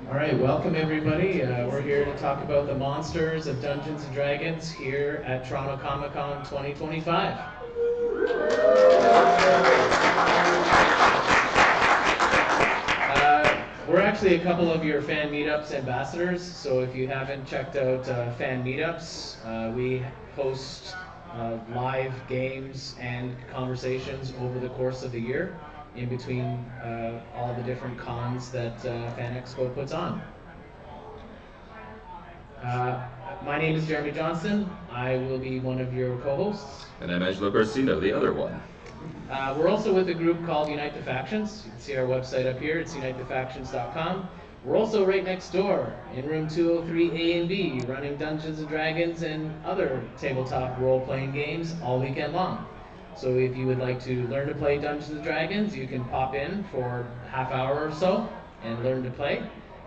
All right, welcome everybody. We're here to talk about the monsters of Dungeons and Dragons here at Toronto ComiCon 2025. We're actually a couple of your fan meetups ambassadors, so if you haven't checked out fan meetups, we host live games and conversations over the course of the year in between all the different cons that Fan Expo puts on. My name is Jeremy Johnson. I will be one of your co-hosts. And I'm Angelo Garcino, the other one. We're also with a group called Unite the Factions. You can see our website up here. It's unitethefactions.com. We're also right next door in room 203A and B, running Dungeons and Dragons and other tabletop role-playing games all weekend long. So if you would like to learn to play Dungeons and Dragons, you can pop in for a half hour or so and learn to play.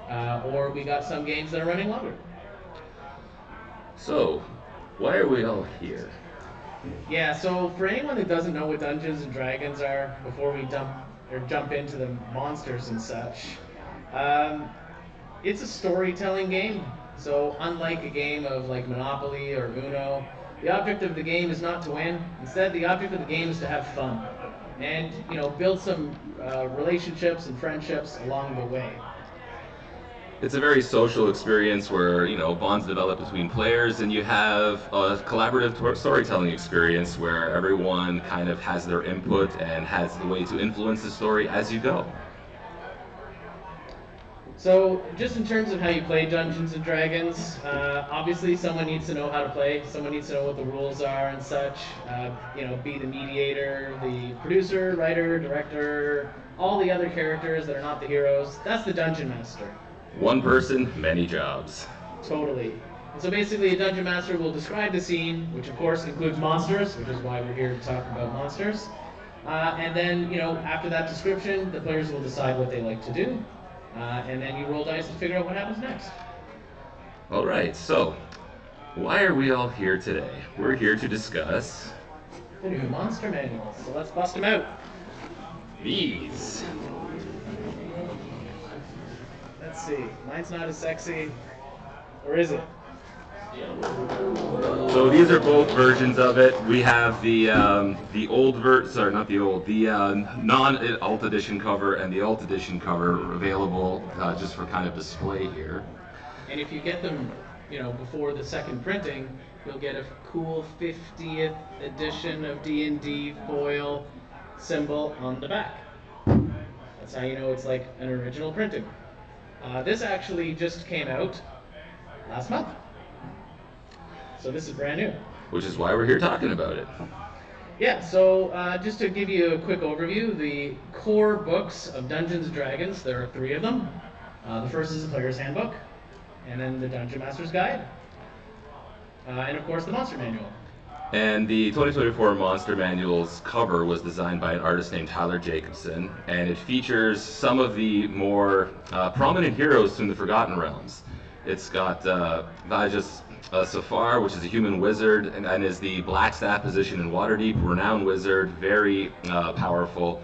Or we got some games that are running longer. So, why are we all here? Yeah, so for anyone that doesn't know what Dungeons and Dragons are, before we jump into the monsters and such, it's a storytelling game. So unlike a game of like Monopoly or Uno, the object of the game is not to win. Instead, the object of the game is to have fun and build some relationships and friendships along the way. It's a very social experience where, bonds develop between players, and you have a collaborative storytelling experience where everyone kind of has their input and has the way to influence the story as you go. So, just in terms of how you play Dungeons and Dragons, obviously someone needs to know how to play. Someone needs to know what the rules are and such. Be the mediator, the producer, writer, director, all the other characters that are not the heroes. That's the Dungeon Master. One person, many jobs. Totally. And so basically a Dungeon Master will describe the scene, which of course includes monsters, which is why we're here to talk about monsters. And then, after that description, the players will decide what they like to do. And then you roll dice to figure out what happens next. All right, so why are we all here today? We're here to discuss the new monster manuals. So let's bust them out. These. Let's see. Mine's not as sexy. Or is it? So these are both versions of it. We have the non-alt edition cover and the alt edition cover available just for kind of display here. And if you get them, before the second printing, you'll get a cool 50th edition of D&D foil symbol on the back. That's how you know it's like an original printing. This actually just came out last month. So this is brand new. Which is why we're here talking about it. Yeah, so just to give you a quick overview, the core books of Dungeons & Dragons, there are 3 of them. The first is the Player's Handbook, and then the Dungeon Master's Guide, and of course the Monster Manual. And the 2024 Monster Manual's cover was designed by an artist named Tyler Jacobson, and it features some of the more prominent heroes from the Forgotten Realms. It's got Safar, which is a human wizard, and is the Blackstaff position in Waterdeep, renowned wizard, very powerful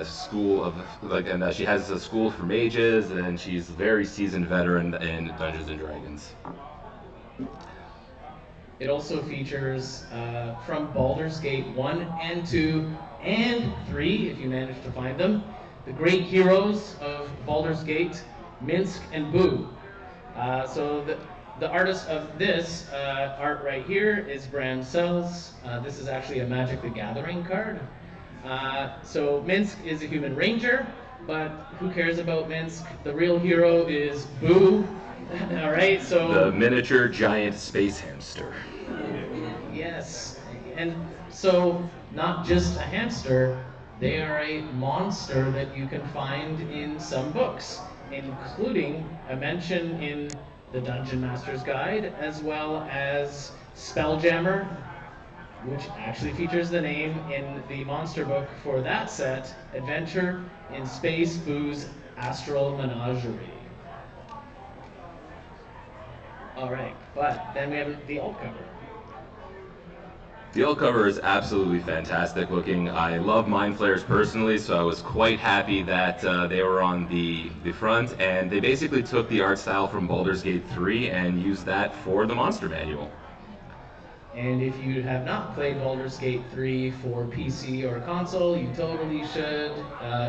school of and she has a school for mages, and she's a very seasoned veteran in Dungeons and Dragons. It also features from Baldur's Gate 1 and 2 and 3, if you manage to find them, the great heroes of Baldur's Gate, Minsk and Boo. So the artist of this art right here is Bram Sells. This is actually a Magic the Gathering card. So Minsk is a human ranger, but who cares about Minsk? The real hero is Boo. All right, so the miniature giant space hamster. Yes, and so not just a hamster, they are a monster that you can find in some books, including a mention in the Dungeon Master's Guide, as well as Spelljammer, which actually features the name in the monster book for that set, Adventure in Space Boo's Astral Menagerie. All right, but then we have the alt cover. The old cover is absolutely fantastic looking. I love Mind Flayers personally, so I was quite happy that they were on the front, and they basically took the art style from Baldur's Gate 3 and used that for the monster manual. And if you have not played Baldur's Gate 3 for PC or console, you totally should.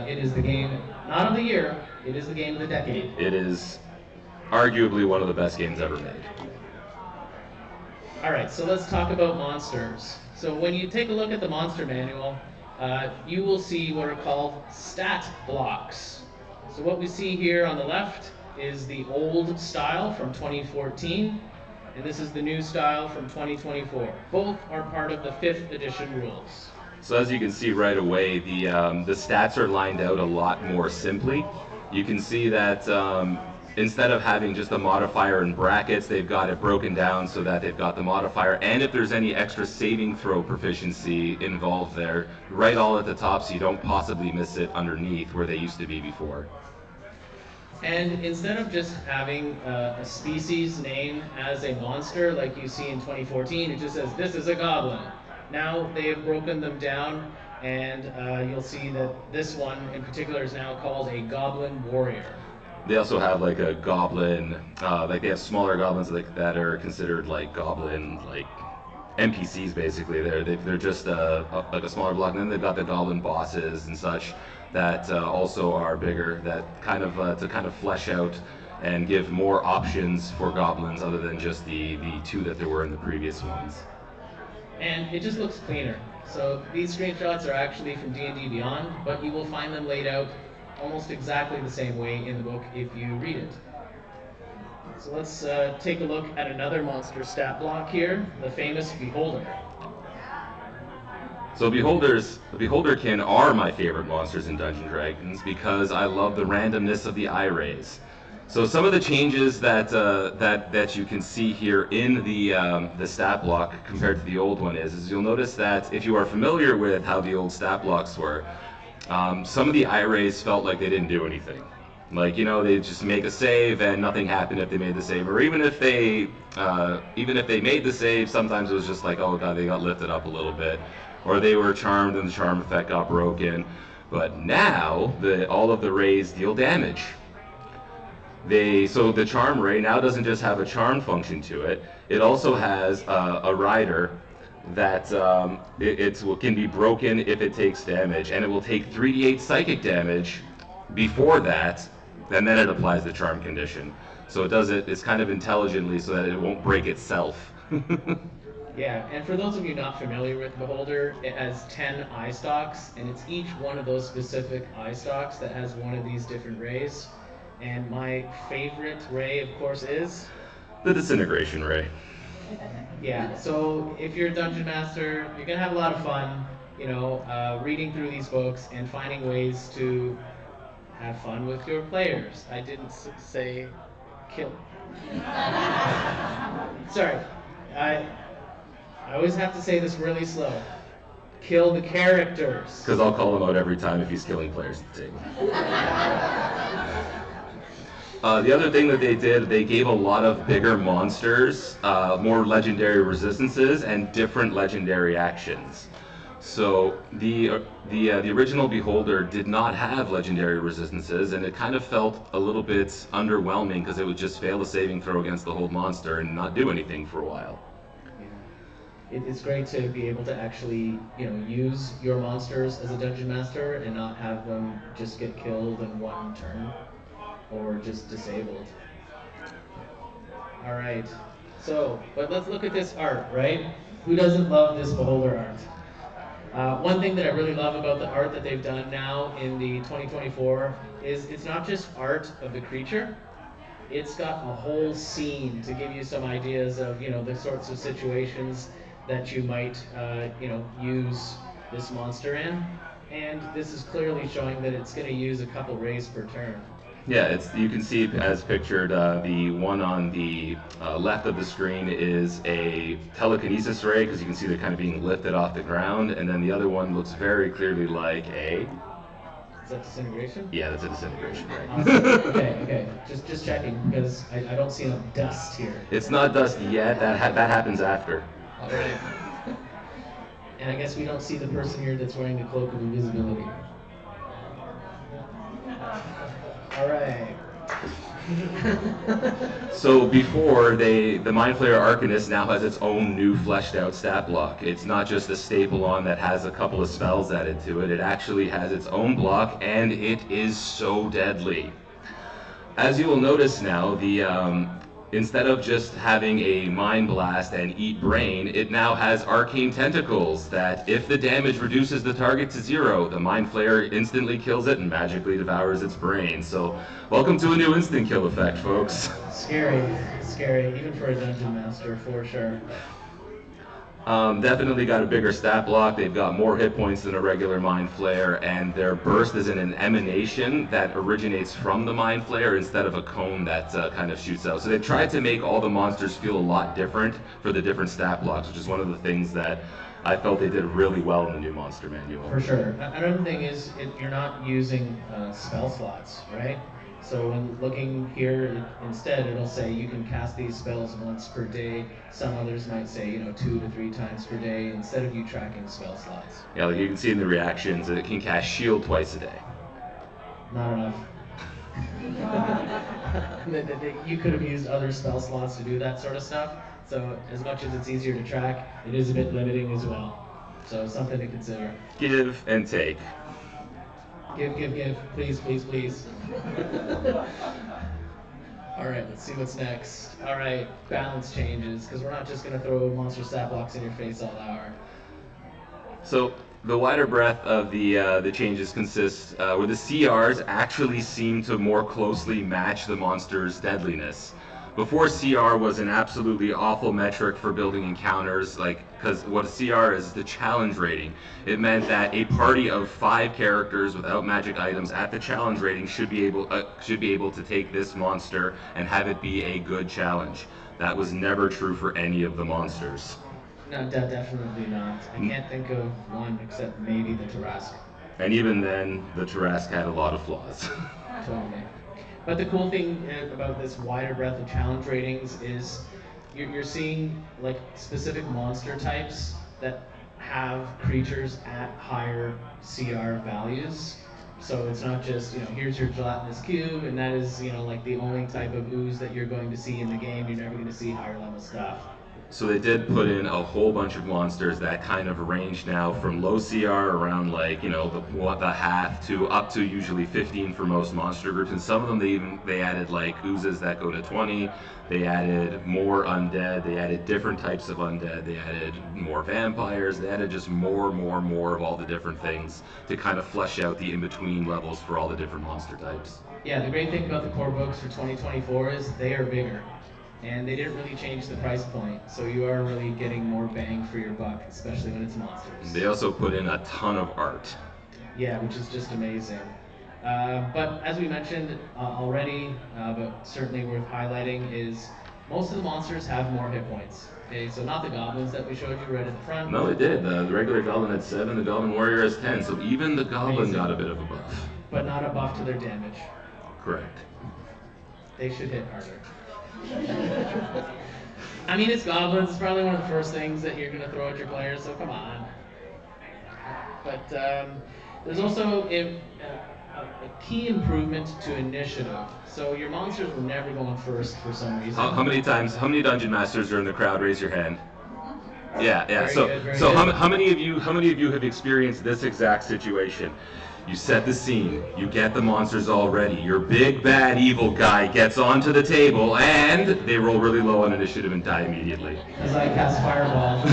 It is the game, not of the year, it is the game of the decade. It is arguably one of the best games ever made. All right, so let's talk about monsters. So when you take a look at the monster manual, you will see what are called stat blocks. So what we see here on the left is the old style from 2014, and this is the new style from 2024. Both are part of the 5th edition rules. So as you can see right away, the stats are lined out a lot more simply. You can see that instead of having just a modifier in brackets, they've got it broken down so that they've got the modifier, and if there's any extra saving throw proficiency involved there, right all at the top so you don't possibly miss it underneath where they used to be before. And instead of just having a species name as a monster like you see in 2014, it just says, this is a goblin. Now they have broken them down, and you'll see that this one in particular is now called a goblin warrior. They also have like a goblin, like they have smaller goblins that are considered like goblin, like NPCs basically. They're just like a smaller block, and then they've got the goblin bosses and such that also are bigger, that kind of to kind of flesh out and give more options for goblins other than just the 2 that there were in the previous ones. And it just looks cleaner. So these screenshots are actually from D&D Beyond, but you will find them laid out almost exactly the same way in the book if you read it. So let's take a look at another monster stat block here, the famous Beholder. So the Beholderkin are my favorite monsters in Dungeons & Dragons because I love the randomness of the eye rays. So some of the changes that you can see here in the stat block compared to the old one is you'll notice that if you are familiar with how the old stat blocks were, some of the eye rays felt like they didn't do anything. Like, you know, they just make a save and nothing happened if they made the save, or even if they made the save, sometimes it was just like, oh god, they got lifted up a little bit, or they were charmed and the charm effect got broken. But now all of the rays deal damage. So the charm ray now doesn't just have a charm function to it, it also has a rider that it can be broken if it takes damage, and it will take 3d8 psychic damage before that, and then it applies the charm condition. So it's kind of intelligently so that it won't break itself. Yeah, and for those of you not familiar with Beholder, it has 10 eye stalks, and it's each one of those specific eye stalks that has one of these different rays. And my favorite ray, of course, is The disintegration ray. Yeah, so if you're a dungeon master, you're gonna have a lot of fun, reading through these books and finding ways to have fun with your players. I didn't say kill. Sorry, I always have to say this really slow. Kill the characters. Because I'll call him out every time if he's killing players at the table. The other thing that they did, they gave a lot of bigger monsters, more legendary resistances, and different legendary actions. So the original Beholder did not have legendary resistances, and it kind of felt a little bit underwhelming because it would just fail the saving throw against the whole monster and not do anything for a while. It's great to be able to actually, use your monsters as a dungeon master and not have them just get killed in one turn or just disabled. All right. So, but let's look at this art, right? Who doesn't love this Beholder art? One thing that I really love about the art that they've done now in the 2024 is it's not just art of the creature. It's got a whole scene to give you some ideas of, the sorts of situations that you might, use this monster in. And this is clearly showing that it's going to use a couple rays per turn. Yeah, you can see as pictured, the one on the left of the screen is a telekinesis ray, because you can see they're kind of being lifted off the ground, and then the other one looks very clearly like a... Is that disintegration? Yeah, that's a disintegration ray. Awesome. Okay. Just checking, because I don't see enough dust here. It's not dust yet, that happens after. All right. And I guess we don't see the person here that's wearing the cloak of invisibility. All right. So before, the Mind Flayer Arcanist now has its own new fleshed out stat block. It's not just a staple on that has a couple of spells added to it. It actually has its own block, and it is so deadly. As you will notice now, instead of just having a Mind Blast and Eat Brain, it now has Arcane Tentacles that if the damage reduces the target to 0, the Mind Flayer instantly kills it and magically devours its brain. So welcome to a new instant kill effect, folks. Scary, even for a Dungeon Master, for sure. Definitely got a bigger stat block. They've got more hit points than a regular Mind Flayer, and their burst is in an emanation that originates from the Mind Flayer instead of a cone that kind of shoots out. So they've tried to make all the monsters feel a lot different for the different stat blocks, which is one of the things that I felt they did really well in the new monster manual. For sure. Another thing is you're not using spell slots, right? So when looking here, instead it'll say you can cast these spells once per day. Some others might say, 2 to 3 times per day, instead of you tracking spell slots. Yeah, like you can see in the reactions, it can cast shield twice a day. Not enough. You could have used other spell slots to do that sort of stuff. So as much as it's easier to track, it is a bit limiting as well. So something to consider. Give and take. Give. Please. All right, let's see what's next. All right, balance changes, because we're not just going to throw monster stat blocks in your face all hour. So the wider breadth of the changes consists where the CRs actually seem to more closely match the monster's deadliness. Before, CR was an absolutely awful metric for building encounters, because what a CR is the challenge rating. It meant that a party of 5 characters without magic items at the challenge rating should be able to take this monster and have it be a good challenge. That was never true for any of the monsters. No, definitely not. I can't think of one except maybe the Tarrasque. And even then, the Tarrasque had a lot of flaws. Totally. But the cool thing about this wider breadth of challenge ratings is you're seeing specific monster types that have creatures at higher CR values. So it's not just, here's your gelatinous cube, and that is, the only type of ooze that you're going to see in the game. You're never going to see higher level stuff. So they did put in a whole bunch of monsters that kind of range now from low CR around the half to up to usually 15 for most monster groups, and some of them they added oozes that go to 20. They added more undead. They added different types of undead. They added more vampires. They added just more of all the different things to kind of flesh out the in-between levels for all the different monster types. Yeah, the great thing about the core books for 2024 is they are bigger. And they didn't really change the price point, so you are really getting more bang for your buck, especially when it's monsters. They also put in a ton of art. Yeah, which is just amazing. But as we mentioned already, but certainly worth highlighting, is most of the monsters have more hit points. Okay, so not the goblins that we showed you right at the front. No, it did. The regular goblin had 7, the goblin warrior has 10, so even the goblin Amazing. got a bit of a buff. But not a buff to their damage. Correct. They should hit harder. I mean, it's goblins. It's probably one of the first things that you're going to throw at your players, so come on. But there's also a key improvement to initiative. So your monsters were never going first for some reason. How many dungeon masters are in the crowd? Raise your hand. Yeah. Very So good. how many of you have experienced this exact situation? You set the scene, you get the monsters all ready, your big bad evil guy gets onto the table, and they roll really low on initiative and die immediately. Because I cast Fireball.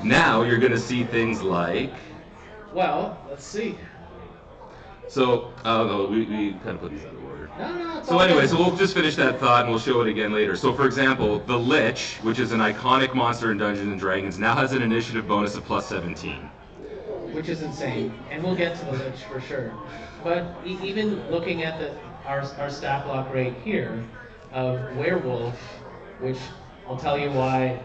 Now you're going to see things like... Well, let's see. So, we kind of put these out of order. No, So anyway, so we'll just finish that thought and we'll show it again later. So for example, the Lich, which is an iconic monster in Dungeons & Dragons, now has an initiative bonus of plus 17. Which is insane, and we'll get to the Lich for sure. But even looking at our stat block right here of Werewolf, which I'll tell you why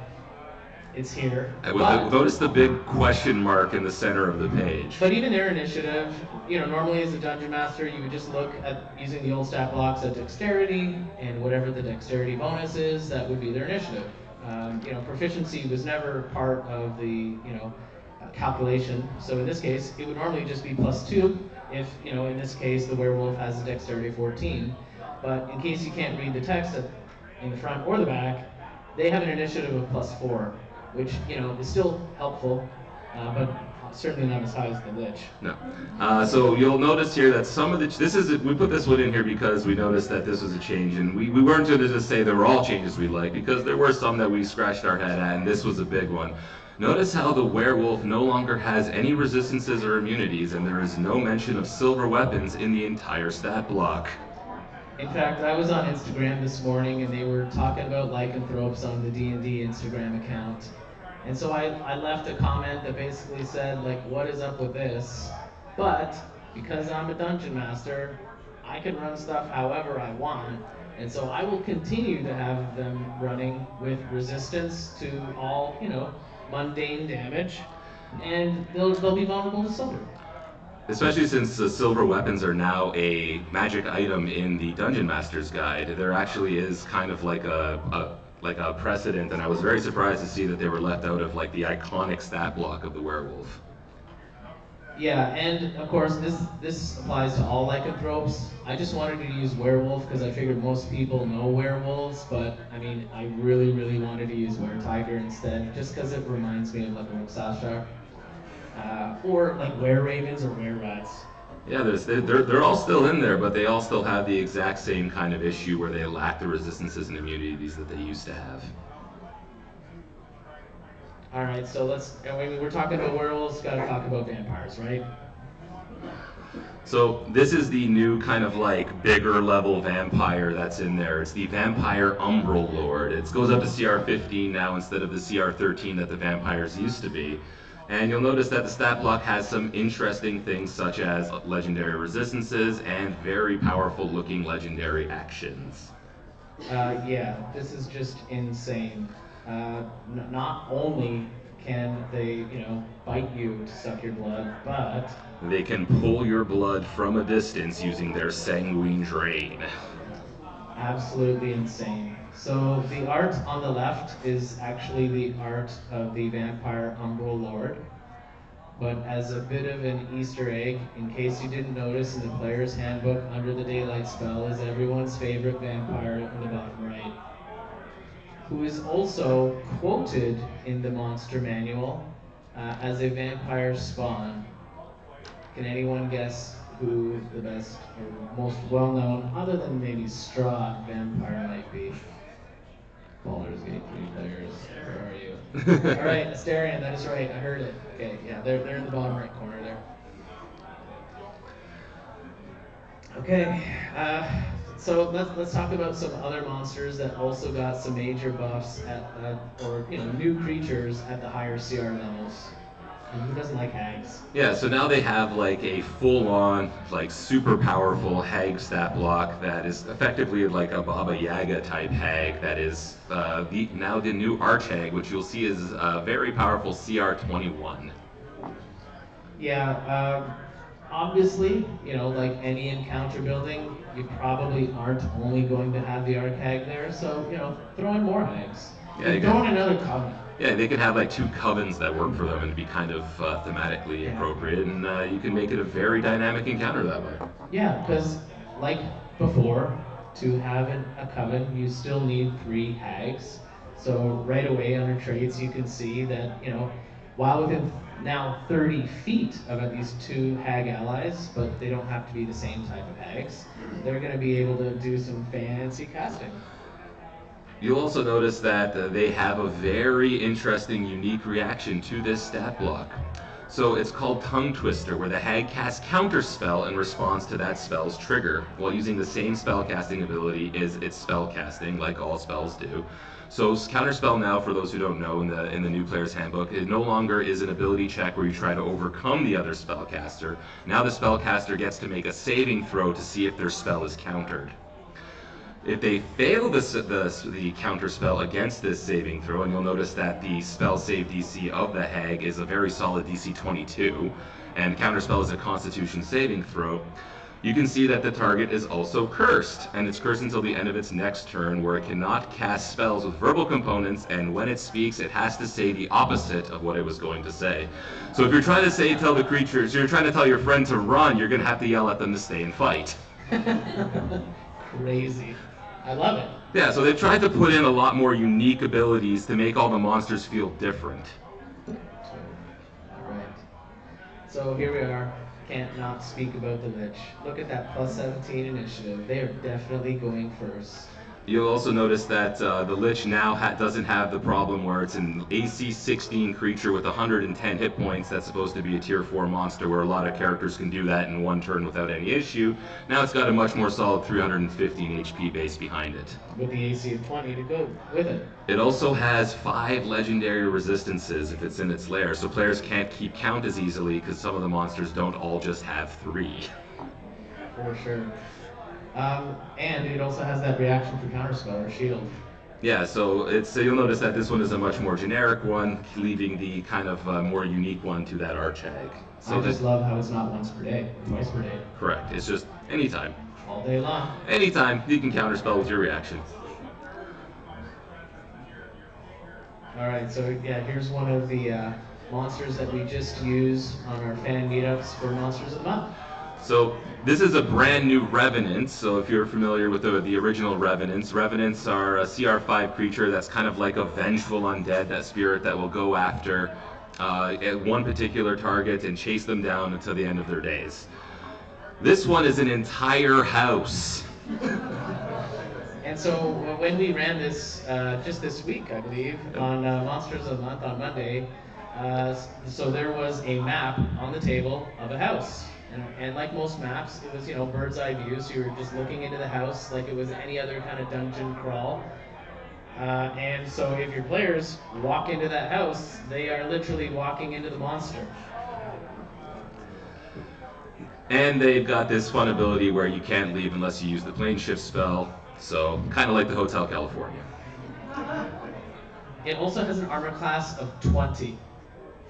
it's here. Notice the big question mark in the center of the page. But even their initiative, normally as a Dungeon Master, you would just look at using the old stat blocks at Dexterity, and whatever the Dexterity bonus is, that would be their initiative. Proficiency was never part of the calculation. So in this case, it would normally just be +2 if, in this case, the werewolf has a dexterity of 14. But in case you can't read the text in the front or the back, they have an initiative of +4, which, is still helpful, but certainly not as high as the Lich. No. So you'll notice here that some of we put this one in here because we noticed that this was a change, and we weren't going to just say they were all changes we like, because there were some that we scratched our head at, and this was a big one. Notice how the werewolf no longer has any resistances or immunities, and there is no mention of silver weapons in the entire stat block. In fact, I was on Instagram this morning, and they were talking about lycanthropes on the D&D Instagram account. And so I left a comment that basically said, like, what is up with this? But because I'm a dungeon master, I can run stuff however I want. And so I will continue to have them running with resistance to all, mundane damage, and they'll be vulnerable to silver. Especially since the silver weapons are now a magic item in the Dungeon Master's Guide. There actually is kind of like a precedent, and I was very surprised to see that they were left out of like the iconic stat block of the werewolf. Yeah, and of course this applies to all lycanthropes. I just wanted to use werewolf because I figured most people know werewolves, but I mean I really wanted to use weretiger instead, just because it reminds me of like Roksashar, or like were-ravens or were-rats. Yeah, they're all still in there, but they all still have the exact same kind of issue where they lack the resistances and immunities that they used to have. All right, so we're talking about werewolves, gotta talk about vampires, right? So this is the new kind of like bigger level vampire that's in there. It's the Vampire Umbral Lord. It goes up to CR 15 now instead of the CR 13 that the vampires used to be. And you'll notice that the stat block has some interesting things such as legendary resistances and very powerful looking legendary actions. Yeah, this is just insane. Not only can they, bite you to suck your blood, but they can pull your blood from a distance using their sanguine drain. Absolutely insane. So the art on the left is actually the art of the Vampire Umbral Lord. But as a bit of an Easter egg, in case you didn't notice, in the player's handbook, under the daylight spell is everyone's favorite vampire in the bottom right, who is also quoted in the monster manual as a vampire spawn. Can anyone guess who the best or most well-known, other than maybe Strahd, vampire might be? Baldur's Gate 3 players, where are you? All right, Asterion, that is right, I heard it. Okay, yeah, they're in the bottom right corner there. Okay, so let's talk about some other monsters that also got some major buffs or new creatures at the higher CR levels. And who doesn't like hags? Yeah, so now they have like a full-on, like super powerful hag stat block that is effectively like a Baba Yaga type hag that is now the new arch hag, which you'll see is a very powerful CR 21. Yeah, obviously, like any encounter building, you probably aren't only going to have the arch hag there, so throw in more hags. Yeah, throw in another coven. Yeah, they can have like 2 covens that work for them and be kind of thematically appropriate, and you can make it a very dynamic encounter that way. Yeah, because like before, to have a coven, you still need 3 hags. So right away under traits, you can see that, while within now 30 feet of at least 2 hag allies, but they don't have to be the same type of hags, they're going to be able to do some fancy casting. You'll also notice that they have a very interesting, unique reaction to this stat block. So it's called Tongue Twister, where the hag casts Counterspell in response to that spell's trigger, while using the same spellcasting ability as its spellcasting, like all spells do. So Counterspell now, for those who don't know, in the new player's handbook, it no longer is an ability check where you try to overcome the other spellcaster. Now the spellcaster gets to make a saving throw to see if their spell is countered. If they fail the counter spell against this saving throw, and you'll notice that the spell save DC of the hag is a very solid DC 22, and counter spell is a Constitution saving throw, You can see that the target is also cursed, and it's cursed until the end of its next turn, where it cannot cast spells with verbal components, and when it speaks, it has to say the opposite of what it was going to say. So if you're trying to tell the creatures, you're trying to tell your friend to run, you're going to have to yell at them to stay and fight. Crazy. I love it. Yeah, so they've tried to put in a lot more unique abilities to make all the monsters feel different. All right. So here we are. Can't not speak about the Lich. Look at that plus 17 initiative. They are definitely going first. You'll also notice that the Lich now doesn't have the problem where it's an AC 16 creature with 110 hit points that's supposed to be a tier 4 monster, where a lot of characters can do that in one turn without any issue. Now it's got a much more solid 315 HP base behind it. With the AC of 20 to go with it. It also has 5 legendary resistances if it's in its lair, so players can't keep count as easily because some of the monsters don't all just have 3. For sure. And it also has that reaction for counterspell or shield. Yeah, so you'll notice that this one is a much more generic one, leaving the kind of more unique one to that Archhag. So I just love how it's not once per day, twice per day. Correct. It's just anytime. All day long. Anytime you can counterspell with your reaction. All right, so yeah, here's one of the monsters that we just use on our fan meetups for Monsters of the Month. So this is a brand new Revenant, so if you're familiar with the original Revenants, Revenants are a CR5 creature that's kind of like a vengeful undead, that spirit that will go after one particular target and chase them down until the end of their days. This one is an entire house. And so when we ran this just this week, I believe, on Monsters of the Month on Monday, so there was a map on the table of a house. And like most maps, it was, bird's eye view, so you were just looking into the house like it was any other kind of dungeon crawl. And so if your players walk into that house, they are literally walking into the monster. And they've got this fun ability where you can't leave unless you use the plane shift spell, so kind of like the Hotel California. It also has an armor class of 20,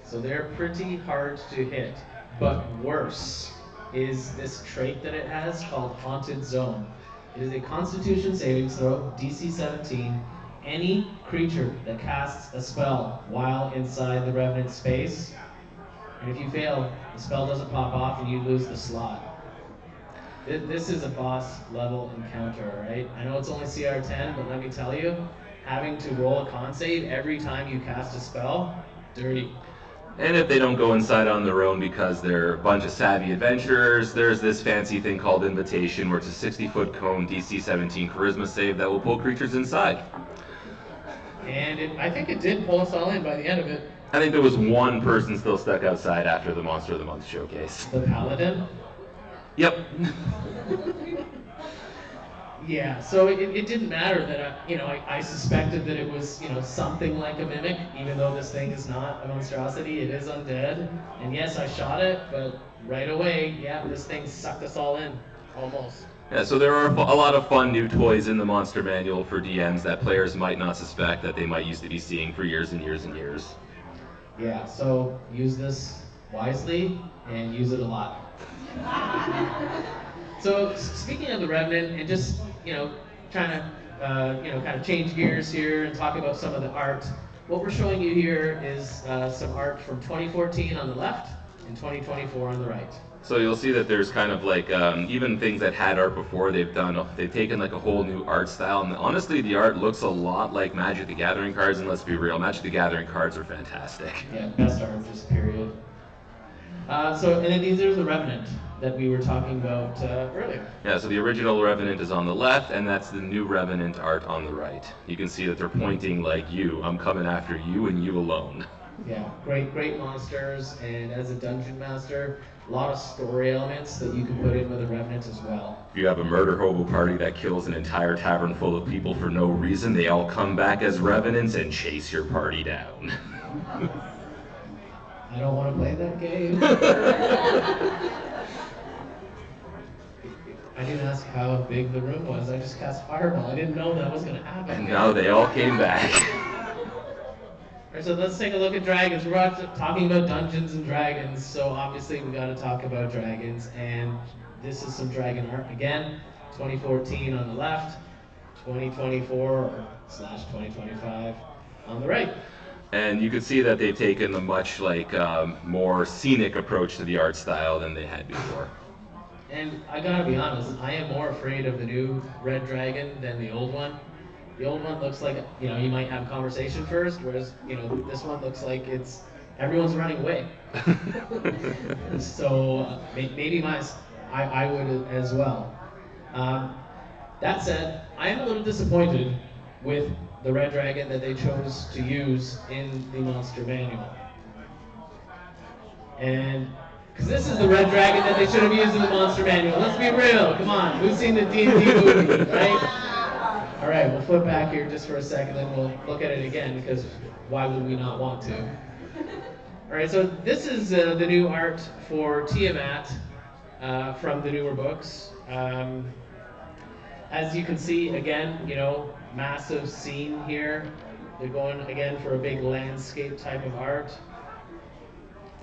so they're pretty hard to hit. But worse is this trait that it has called Haunted Zone. It is a Constitution saving throw, DC 17. Any creature that casts a spell while inside the Revenant space, and if you fail, the spell doesn't pop off and you lose the slot. This is a boss level encounter, right? I know it's only CR 10, but let me tell you, having to roll a con save every time you cast a spell, dirty. And if they don't go inside on their own because they're a bunch of savvy adventurers, there's this fancy thing called Invitation, where it's a 60-foot cone DC 17 charisma save that will pull creatures inside. And I think it did pull us all in by the end of it. I think there was one person still stuck outside after the Monster of the Month showcase. The Paladin? Yep. Yeah, so it didn't matter that I suspected that it was something like a mimic, even though this thing is not a monstrosity. It is undead, and yes, I shot it, but right away, yeah, this thing sucked us all in, almost. Yeah, so there are a lot of fun new toys in the Monster Manual for DMs that players might not suspect that they might used to be seeing for years and years and years. Yeah, so use this wisely and use it a lot. So speaking of the Revenant, and just trying to kind of change gears here and talk about some of the art. What we're showing you here is some art from 2014 on the left and 2024 on the right. So you'll see that there's kind of like even things that had art before they've taken like a whole new art style, and honestly the art looks a lot like Magic the Gathering cards, and let's be real, Magic the Gathering cards are fantastic. Yeah, best art, just period. And then these are the Revenant that we were talking about earlier. Yeah, so the original Revenant is on the left, and that's the new Revenant art on the right. You can see that they're pointing like I'm coming after you and you alone. Yeah, great monsters, and as a dungeon master, a lot of story elements that you can put in with a Revenant as well. If you have a murder hobo party that kills an entire tavern full of people for no reason, they all come back as Revenants and chase your party down. I don't want to play that game. I didn't ask how big the room was. I just cast Fireball. I didn't know that was going to happen. And now they all came back. All right, so let's take a look at dragons. We're talking about Dungeons and Dragons, so obviously we got to talk about dragons. And this is some dragon art again. 2014 on the left, 2024/2025 on the right. And you can see that they've taken a much more scenic approach to the art style than they had before. And I gotta be honest, I am more afraid of the new red dragon than the old one. The old one looks like, you know, you might have a conversation first, whereas, you know, this one looks like everyone's running away. So maybe I would as well. That said, I am a little disappointed with the red dragon that they chose to use in the monster manual. And because this is the red dragon that they should have used in the monster manual. Let's be real. Come on. Who's seen the D&D movie, right? All right, we'll flip back here just for a second, then we'll look at it again, because why would we not want to? All right, so this is the new art for Tiamat from the newer books. As you can see, again, you know, massive scene here. They're going, again, for a big landscape type of art.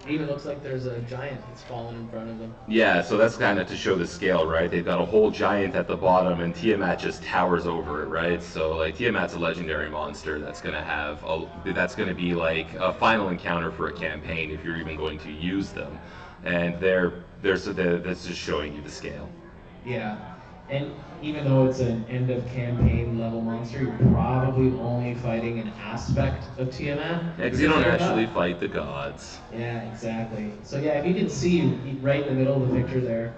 It even looks like there's a giant that's fallen in front of them. Yeah, so that's kind of to show the scale, right? They've got a whole giant at the bottom, and Tiamat just towers over it, right? So, like, Tiamat's a legendary monster that's going to be like a final encounter for a campaign if you're even going to use them. And that's just showing you the scale. Yeah. And even though it's an end of campaign level monster, you're probably only fighting an aspect of Tiamat. Yeah, because you don't actually fight the gods. Yeah, exactly. So yeah, if you can see right in the middle of the picture there,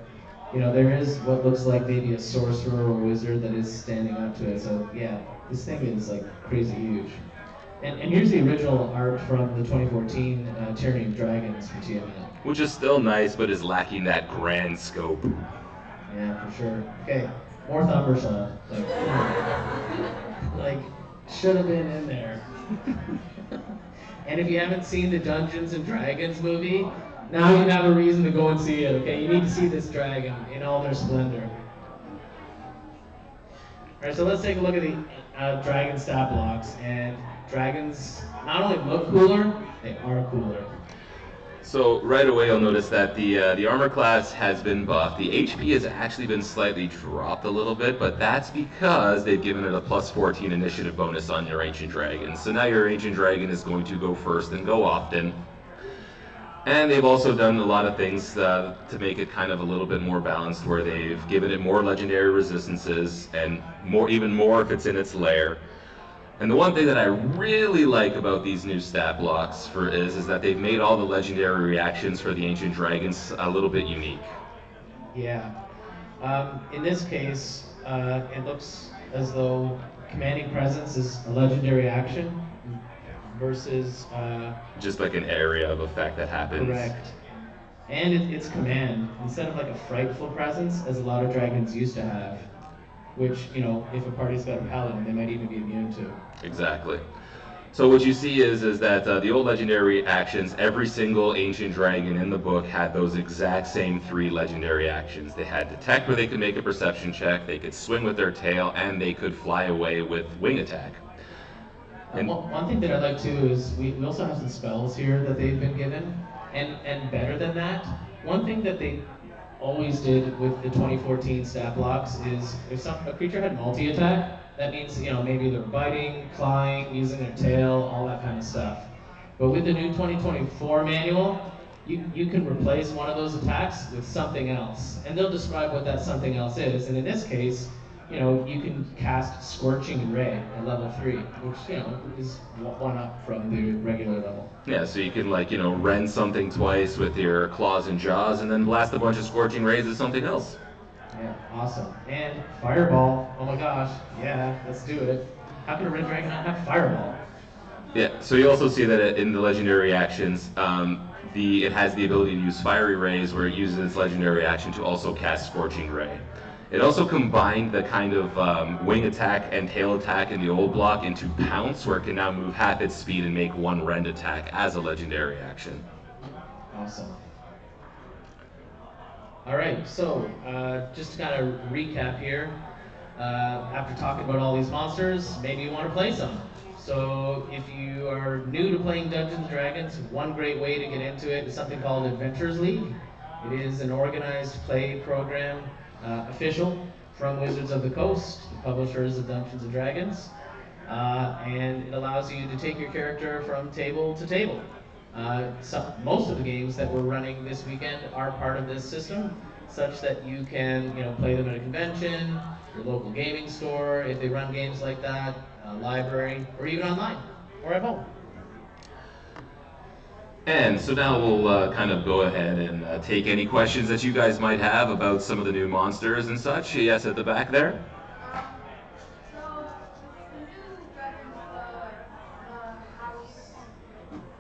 you know, there is what looks like maybe a sorcerer or wizard that is standing up to it. So yeah, this thing is like crazy huge. And here's the original art from the 2014 Tyranny of Dragons for Tiamat. Which is still nice, but is lacking that grand scope. Yeah, for sure. Okay, more Thumbershot. Like should have been in there. And if you haven't seen the Dungeons and Dragons movie, now you have a reason to go and see it. Okay, you need to see this dragon in all their splendor. All right, so let's take a look at the dragon stat blocks. And dragons not only look cooler, they are cooler. So right away you'll notice that the armor class has been buffed. The HP has actually been slightly dropped a little bit, but that's because they've given it a plus 14 initiative bonus on your Ancient Dragon. So now your Ancient Dragon is going to go first and go often. And they've also done a lot of things to make it kind of a little bit more balanced, where they've given it more legendary resistances and even more if it's in its lair. And the one thing that I really like about these new stat blocks is that they've made all the legendary reactions for the Ancient Dragons a little bit unique. Yeah. In this case, it looks as though Commanding Presence is a legendary action versus... just like an area of effect that happens. Correct. And it's command, instead of like a frightful presence, as a lot of dragons used to have. Which, you know, if a party's got a paladin, they might even be immune to. Exactly. So what you see is that the old legendary actions, every single ancient dragon in the book had those exact same 3 legendary actions. They had Detect, where they could make a perception check, they could swing with their tail, and they could fly away with wing attack. And one thing that I like too is we also have some spells here that they've been given. And better than that, one thing that they always did with the 2014 stat blocks is if a creature had multi-attack, that means, you know, maybe they're biting, clawing, using their tail, all that kind of stuff. But with the new 2024 manual, you can replace one of those attacks with something else. And they'll describe what that something else is. And in this case, you know, you can cast Scorching Ray at level 3, which, you know, is one up from the regular level. Yeah, so you can, like, you know, rend something twice with your claws and jaws, and then blast a bunch of Scorching Rays at something else. Yeah, awesome. And Fireball, oh my gosh, yeah, let's do it. How can a red dragon not have Fireball? Yeah, so you also see that in the legendary actions, it has the ability to use Fiery Rays, where it uses its legendary action to also cast Scorching Ray. It also combined the kind of wing attack and tail attack in the old block into Pounce, where it can now move half its speed and make 1 rend attack as a legendary action. Awesome. All right, so just to kind of recap here, after talking about all these monsters, maybe you want to play some. So if you are new to playing Dungeons & Dragons, one great way to get into it is something called Adventures League. It is an organized play program, official from Wizards of the Coast, the publishers of Dungeons and Dragons, and it allows you to take your character from table to table. Most of the games that we're running this weekend are part of this system, such that you can, play them at a convention, your local gaming store, if they run games like that, a library, or even online, or at home. And so now we'll kind of go ahead and take any questions that you guys might have about some of the new monsters and such. Yes, at the back there.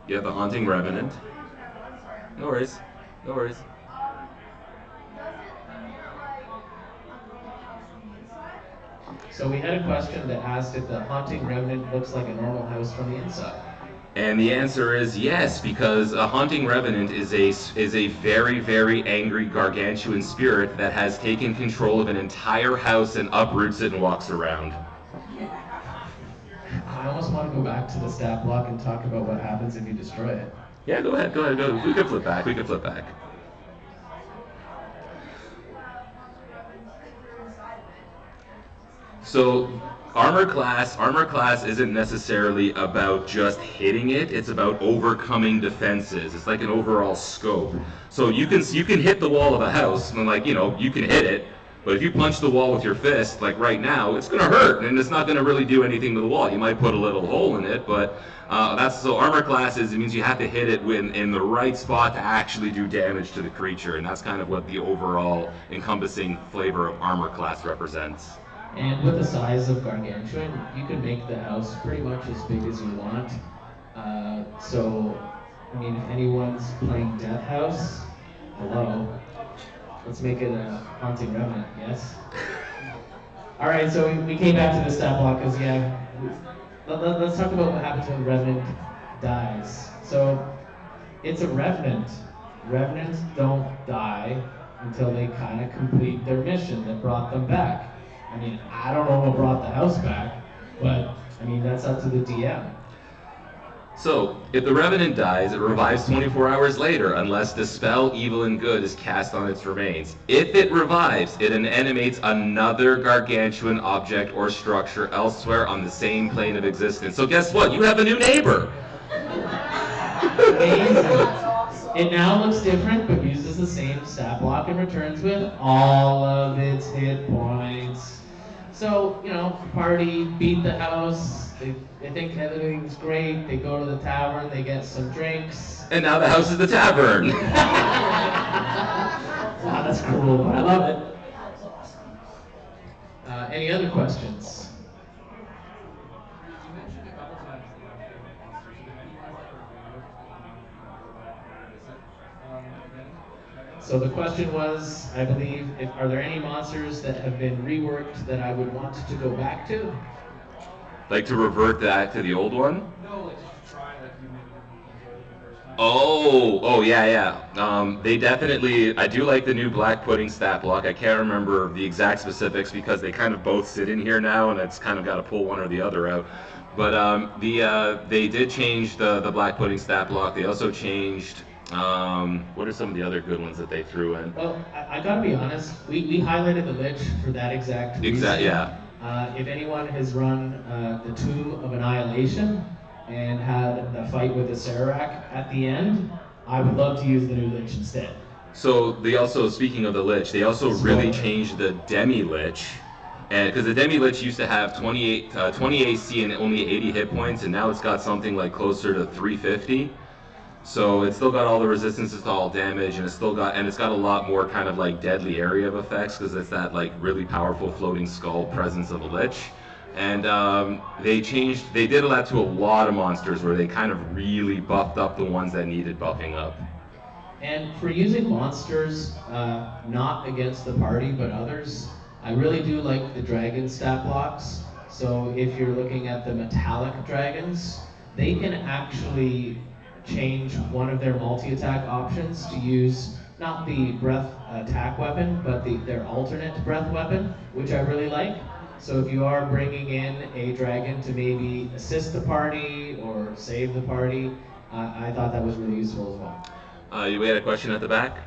You have the Haunting Revenant. No worries. No worries. So we had a question that asked if the Haunting Revenant looks like a normal house from the inside. And the answer is yes, because a Haunting Revenant is a very, very angry gargantuan spirit that has taken control of an entire house and uproots it and walks around. I almost want to go back to the stat block and talk about what happens if you destroy it. Yeah, go ahead. We can flip back. So armor class isn't necessarily about just hitting it. It's about overcoming defenses. It's like an overall scope. So you can hit the wall of a house and you can hit it. But if you punch the wall with your fist, like right now, it's going to hurt, and it's not going to really do anything to the wall. You might put a little hole in it, but so armor class it means you have to hit it in the right spot to actually do damage to the creature, and that's kind of what the overall encompassing flavor of armor class represents. And with the size of Gargantuan, you can make the house pretty much as big as you want. So, if anyone's playing Death House, hello. Let's make it a Haunting Revenant, yes? Alright, so we came back to the stat block because, let's talk about what happens when Revenant dies. So, it's a Revenant. Revenants don't die until they kind of complete their mission that brought them back. I don't know what brought the house back, but, that's up to the DM. So, if the Revenant dies, it revives 24 hours later, unless the spell Evil and Good is cast on its remains. If it revives, it animates another gargantuan object or structure elsewhere on the same plane of existence. So guess what? You have a new neighbor! Amazing. It now looks different, but uses the same stat block and returns with all of its hit points. So, party, beat the house, they think everything's great, they go to the tavern, they get some drinks. And now the house is the tavern! Wow, that's cool, but I love it. Any other questions? So the question was, I believe, are there any monsters that have been reworked that I would want to go back to? Like to revert that to the old one? No, like just to try you maybe enjoyed it the first time. Oh, yeah. They definitely, I do like the new Black Pudding stat block. I can't remember the exact specifics because they kind of both sit in here now, and it's kind of got to pull one or the other out. But they did change the Black Pudding stat block. They also changed. What are some of the other good ones that they threw in? Well, I gotta be honest, we highlighted the Lich for that exact reason. Yeah. If anyone has run the Tomb of Annihilation and had the fight with the Sararak at the end, I would love to use the new Lich instead. So they also, speaking of the Lich, they also really changed the Demi-Lich. And because the Demi-Lich used to have 20 AC and only 80 hit points, and now it's got something like closer to 350. So it's still got all the resistances to all damage, and it's got a lot more kind of like deadly area of effects because it's that like really powerful floating skull presence of a Lich. And they did that to a lot of monsters where they kind of really buffed up the ones that needed buffing up. And for using monsters, not against the party but others, I really do like the dragon stat blocks. So if you're looking at the metallic dragons, they can actually change one of their multi-attack options to use not the breath attack weapon, but their alternate breath weapon, which I really like. So if you are bringing in a dragon to maybe assist the party or save the party, I thought that was really useful as well. We had a question at the back.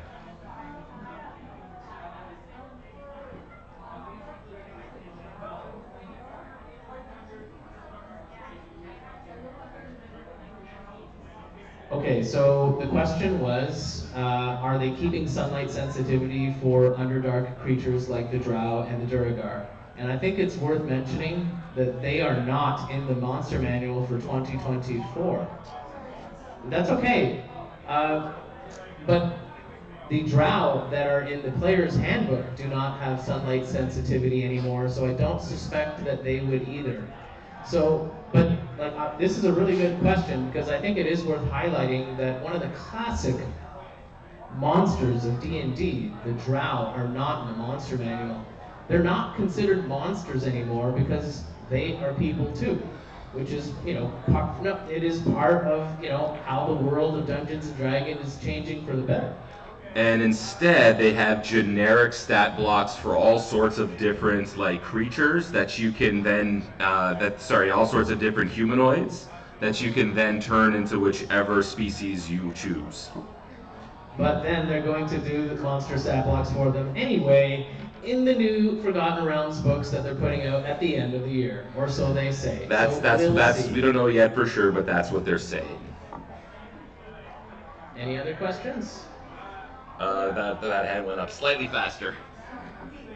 Okay, so the question was, are they keeping sunlight sensitivity for Underdark creatures like the Drow and the Duragar? And I think it's worth mentioning that they are not in the monster manual for 2024. That's okay. Uh, but the drow that are in the player's handbook do not have sunlight sensitivity anymore, so I don't suspect that they would either. So, but like this is a really good question because I think it is worth highlighting that one of the classic monsters of D&D, the drow, are not in the monster manual. They're not considered monsters anymore because they are people too, which is, no, it is part of, how the world of Dungeons and Dragons is changing for the better. And instead, they have generic stat blocks for all sorts of different like creatures that you can then, all sorts of different humanoids that you can then turn into whichever species you choose. But then they're going to do the monster stat blocks for them anyway in the new Forgotten Realms books that they're putting out at the end of the year, or so they say. That's we don't know yet for sure, but that's what they're saying. Any other questions? That hand went up slightly faster.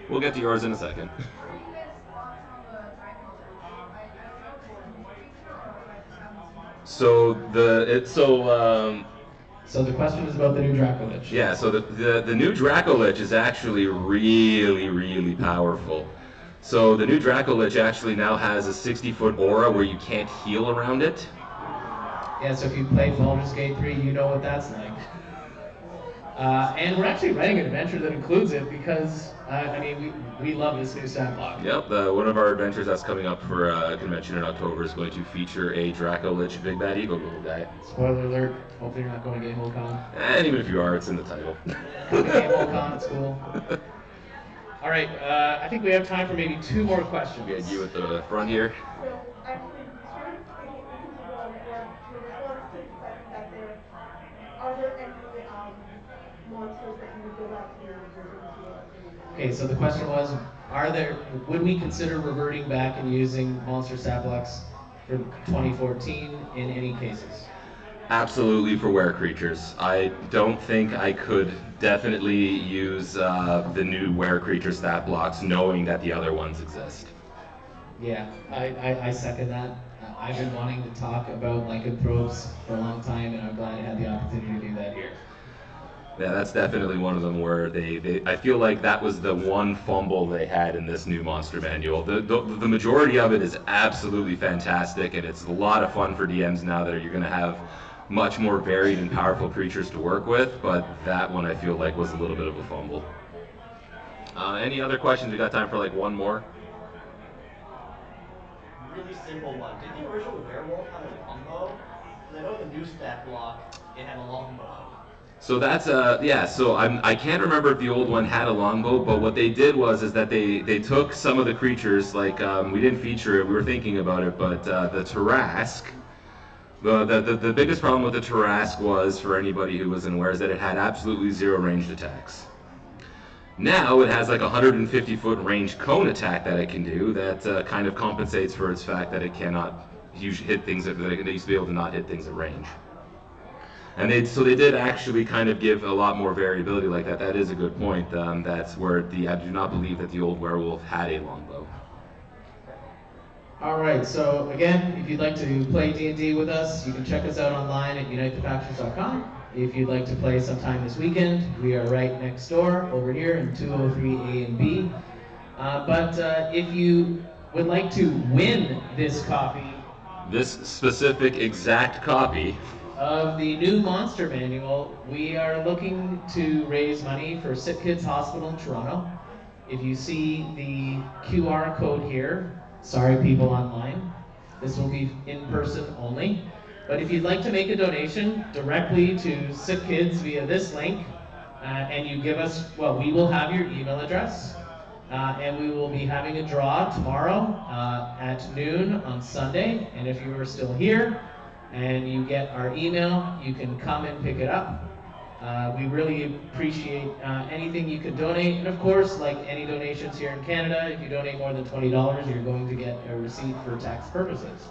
We'll get to yours in a second. So So the question is about the new Dracolich. yeah, so the new Dracolich is actually really, really powerful. So the new Dracolich actually now has a 60-foot aura where you can't heal around it. Yeah, so if you play Baldur's Gate 3, you know what that's like. And we're actually writing an adventure that includes it because, we love this new stat block. Yep, one of our adventures that's coming up for a convention in October is going to feature a Dracolich Big Bad Eagle Little guy. Spoiler alert, hopefully you're not going to GameCon. And even if you are, it's in the title. Come to GameCon, it's cool. All right, I think we have time for maybe 2 more questions. Get you at the front here. Okay, so the question was, would we consider reverting back and using monster stat blocks for 2014 in any cases? Absolutely for were creatures. I don't think I could definitely use the new were creature stat blocks knowing that the other ones exist. Yeah, I second that. I've been wanting to talk about lycanthropes for a long time, and I'm glad I had the opportunity to do that here. Yeah, that's definitely one of them where I feel like that was the one fumble they had in this new monster manual. The majority of it is absolutely fantastic, and it's a lot of fun for DMs now that you're going to have much more varied and powerful creatures to work with, but that one I feel like was a little bit of a fumble. Any other questions? We got time for like one more. Really simple one. Did the original werewolf have a longbow? Because I know the new stat block, it had a longbow. So that's so I can't remember if the old one had a longbow, but what they did is that they took some of the creatures, like we didn't feature it, we were thinking about it, but the Tarrasque, the biggest problem with the Tarrasque was, for anybody who wasn't aware, is that it had absolutely 0 ranged attacks. Now it has like a 150-foot range cone attack that it can do that kind of compensates for its fact that it cannot hit things that it used to be able to not hit things at range. And they did actually kind of give a lot more variability like that. That is a good point. That's where I do not believe that the old werewolf had a longbow. All right, so again, if you'd like to play D&D with us, you can check us out online at unitethefactions.com. If you'd like to play sometime this weekend, we are right next door over here in 203 A and B. But if you would like to win this copy, this specific exact copy of the new monster manual, we are looking to raise money for Sick Kids Hospital in Toronto. If you see the QR code here, sorry people online, this will be in person only. But if you'd like to make a donation directly to Sick Kids via this link, and you give us, we will have your email address, and we will be having a draw tomorrow at noon on Sunday. And if you are still here, and you get our email, you can come and pick it up. We really appreciate anything you can donate. And of course, like any donations here in Canada, if you donate more than $20, you're going to get a receipt for tax purposes.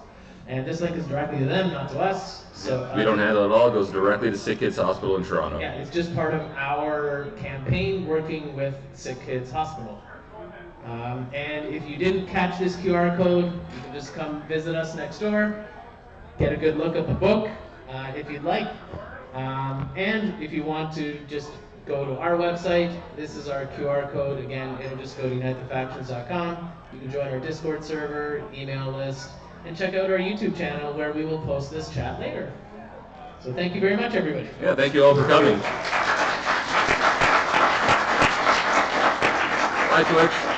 And this link is directly to them, not to us. So We don't handle it at all. It goes directly to Sick Kids Hospital in Toronto. yeah, it's just part of our campaign working with Sick Kids Hospital. And if you didn't catch this QR code, you can just come visit us next door, get a good look at the book if you'd like. And if you want to just go to our website, this is our QR code. Again, it'll just go to unitethefactions.com. You can join our Discord server, email list, and check out our YouTube channel where we will post this chat later. So thank you very much, everybody. Yeah, thank you all for coming. Bye, Twitch.